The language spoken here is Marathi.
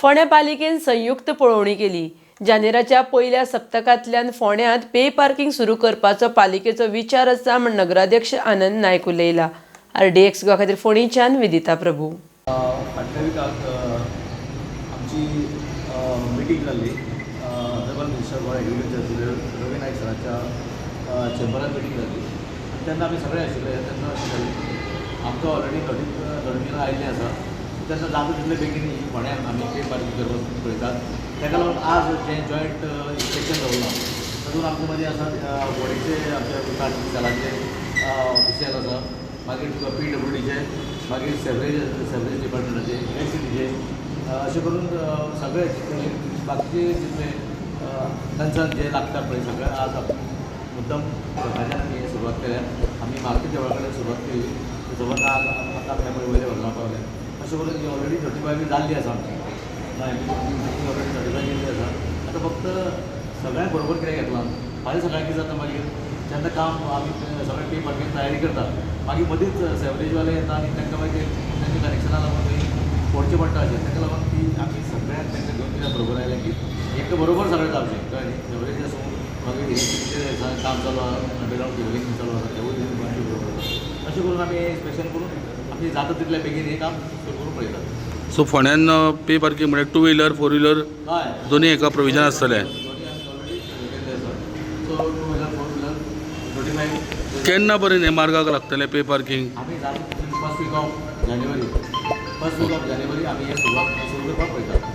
फोंड्या पालिकेन संयुक्त पळोवणी केली। जानेराच्या पयल्या सप्तकांतल्यान फोंड्यांत पे पार्किंग सुरू करपाचो पालिकेचो विचार आसा म्हण नगराध्यक्ष आनंद नायक उलयला। RDX गोवा खातीर फोंडेच्यान विदिता प्रभू। फाटल्या विकाक आमची मिटींग जाल्ली honourable minister for agriculture Ravi Naik सरांच्या चेंबरान मिटींग जाल्ली आनी तेन्ना आमी सगळे आशिल्ले। तेन्ना अशें जालें आमकां ऑलरेडी नोटिफिकेशन आयिल्लें आसा, तेन्ना जाता तितले बेगीन फोंड्यान आमी पे पार्किंग करपाक पळयतात। ताका लागून आज जे जॉयंट इन्स्पेक्शन दवरलां तातूंत आमचे मदीं आसा फोंडेचे आमचे कालाचे ऑफिशियल आसा, मागीर PWDचे, मागीर सेवरेज डिपार्टमेंटाचे, इलेक्ट्रिसिटीचे, अशें करून सगळे बाकीचे जितले कन्सर्न जे लागता पळय सगळे आज मुद्दम सकाळच्यान आमी सुरवात केल्या। आमी मारुती देवळा कडेन सुरवात केली, सुरवात आज आतां आमी वयले व्हरना पावले। अशें करून ऑलरेडी नोटिफाय जाल्ली आसा आमची, ऑलरेडी नोटिफाय केल्ली आसा। आतां फक्त सगळ्यांक बरोबर कितें घेतलां, फाल्यां सकाळीं कितें जाता मागीर जेन्ना काम आमी सगळें पे पार्किंग तयारी करता, मागीर मदींच सेवरेजवाले येता आनी तांकां मागीर तांच्या कनेक्शना लागून थंय फोडचें पडटा अशें। ताका लागून ती आमी सगळ्यांक तांकां घेवन कित्याक बरोबर आयलें की एक बरोबर सगळें जावचें, कळ्ळें न्ही। सेवरेज आसूं मागीर इलेक्ट्रिसिटीचें काम चालू आसा, अंडरग्रावंड केबलिंग चालू आसा, तेवूय गोंयचे बरोबर अशें करून आमी इन्स्पेक्शन करून आमी जाता तितले बेगीन हें काम सुरू करून पळयतात। सो फोंड्यान पे पार्किंग म्हणजे 2 व्हिलर 4 व्हिलर हय दोन्ही एका प्रोविजन आसतलें। दोन्ही आमी ऑलरेडी केल्ले आसा। सो 2 व्हिलर 4 व्हिलर नोटिफाय केन्ना पर्यंत हे मार्गाक लागतलें पे पार्किंग? आमी जाता फर्स्ट वीक ऑफ जानेवारी आमी हे सुरू करपाक पळयतात।